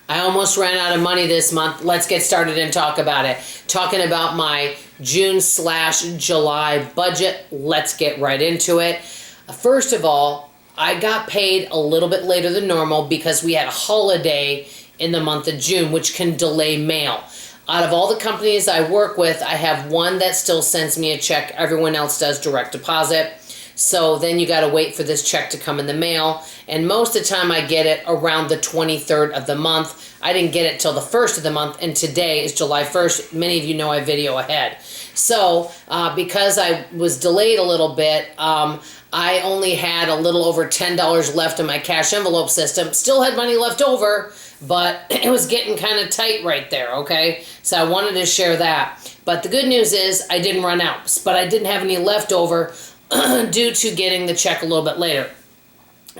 I almost ran out of money this month. Let's get started and talk about it. Talking about my June/July budget. Let's get right into it. First of all, I got paid a little bit later than normal because we had a holiday in the month of June, which can delay mail. Out of all the companies I work with, I have one that still sends me a check. Everyone else does direct deposit. So then you got to wait for this check to come in the mail. And most of the time I get it around the 23rd of the month. I didn't get it till the 1st of the month, and today is July 1st. Many of you know I video ahead. So because I was delayed a little bit, I only had a little over $10 left in my cash envelope system. Still had money left over, but it was getting kind of tight right there, okay? So I wanted to share that. But the good news is I didn't run out, but I didn't have any left over due to getting the check a little bit later.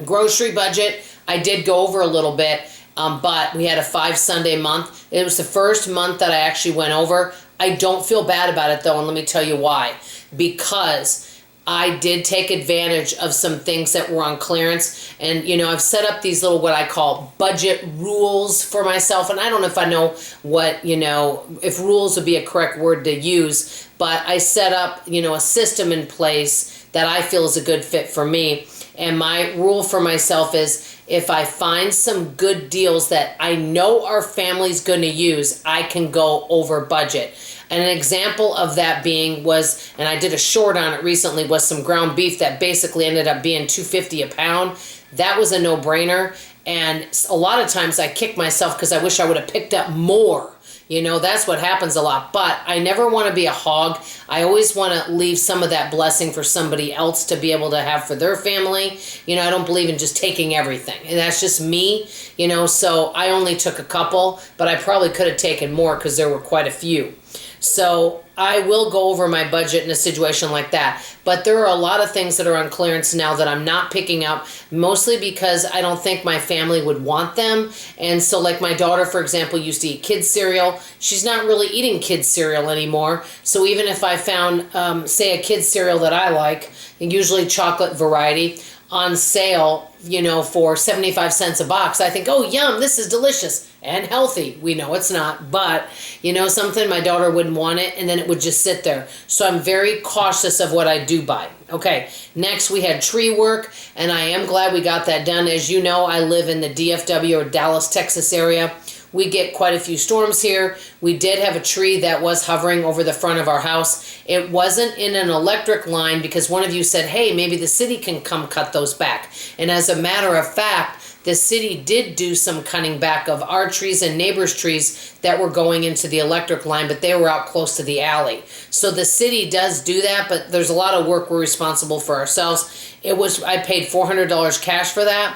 Grocery budget, I did go over a little bit, but we had a 5-Sunday month. It was the first month that I actually went over. I don't feel bad about it though, and let me tell you why. Because I did take advantage of some things that were on clearance. And, you know, I've set up these little, what I call budget rules for myself. And I don't know if I know what, you know, if rules would be a correct word to use, but I set up, you know, a system in place that I feel is a good fit for me. And my rule for myself is if I find some good deals that I know our family's going to use, I can go over budget. And an example of that being was, and I did a short on it recently, was some ground beef that basically ended up being $2.50 a pound. That was a no-brainer. And a lot of times I kick myself because I wish I would have picked up more. You know, that's what happens a lot. But I never want to be a hog. I always want to leave some of that blessing for somebody else to be able to have for their family. You know, I don't believe in just taking everything. And that's just me, you know, so I only took a couple, but I probably could have taken more because there were quite a few. So I will go over my budget in a situation like that. But there are a lot of things that are on clearance now that I'm not picking up, mostly because I don't think my family would want them. And so like my daughter, for example, used to eat kids cereal. She's not really eating kids cereal anymore. So even if I found, say, a kids cereal that I like, usually chocolate variety, on sale, you know, for 75 cents a box, I think, oh, yum, this is delicious and healthy. We know it's not, but, you know, something, my daughter wouldn't want it, and then it would just sit there. So I'm very cautious of what I do buy. Okay, next we had tree work, and I am glad we got that done. As you know, I live in the DFW or Dallas, Texas area. We get quite a few storms here. We did have a tree that was hovering over the front of our house. It wasn't in an electric line because one of you said, hey, maybe the city can come cut those back. And as a matter of fact, the city did do some cutting back of our trees and neighbors' trees that were going into the electric line, but they were out close to the alley. So the city does do that, but there's a lot of work we're responsible for ourselves. I paid $400 cash for that,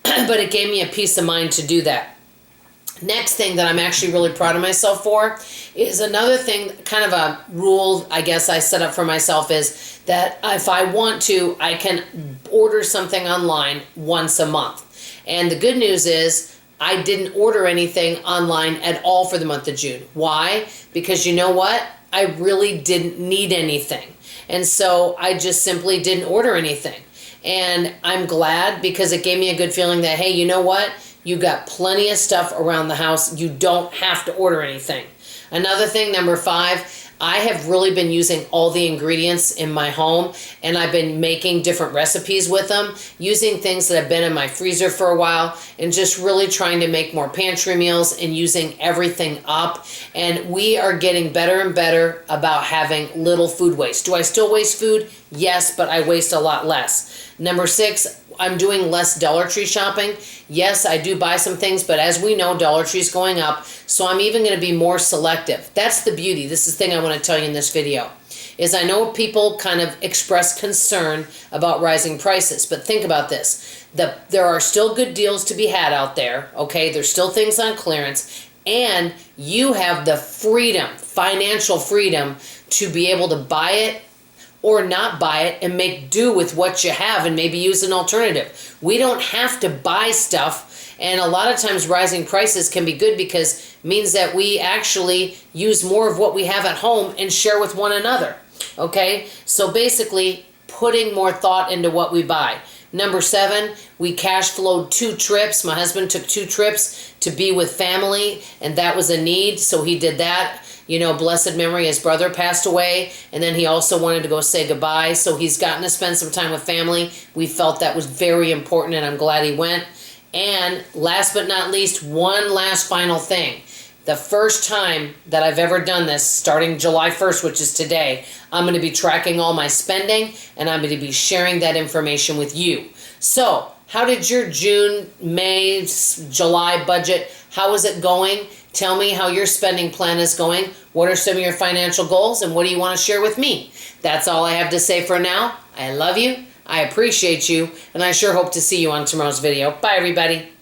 but it gave me a peace of mind to do that. Next thing that I'm actually really proud of myself for is another thing, kind of a rule I guess I set up for myself, is that if I want to, I can order something online once a month. And the good news is I didn't order anything online at all for the month of June. Why? Because you know what? I really didn't need anything. And so I just simply didn't order anything. And I'm glad because it gave me a good feeling that, hey, you know what? You got plenty of stuff around the house. You don't have to order anything. Another thing, number 5, I have really been using all the ingredients in my home, and I've been making different recipes with them, using things that have been in my freezer for a while, and just really trying to make more pantry meals and using everything up. And we are getting better and better about having little food waste. Do I still waste food? Yes, but I waste a lot less. Number 6, I'm doing less Dollar Tree shopping. Yes, I do buy some things, but as we know, Dollar Tree's going up, so I'm even going to be more selective. That's the beauty. This is the thing I want to tell you in this video, is I know people kind of express concern about rising prices, but think about this. There are still good deals to be had out there, okay? There's still things on clearance, and you have the freedom, financial freedom, to be able to buy it or not buy it and make do with what you have and maybe use an alternative. We don't have to buy stuff, and a lot of times rising prices can be good because it means that we actually use more of what we have at home and share with one another. Okay? So basically, putting more thought into what we buy. Number 7, we cash flowed 2 trips. My husband took 2 trips to be with family, and that was a need, so he did that. You know, blessed memory, his brother passed away, and then he also wanted to go say goodbye, so he's gotten to spend some time with family. We felt that was very important, and I'm glad he went. And last but not least, one last final thing. The first time that I've ever done this, starting July 1st, which is today, I'm going to be tracking all my spending, and I'm going to be sharing that information with you. So, how did your June, May, July budget, how is it going? Tell me how your spending plan is going. What are some of your financial goals, and what do you want to share with me? That's all I have to say for now. I love you, I appreciate you, and I sure hope to see you on tomorrow's video. Bye, everybody.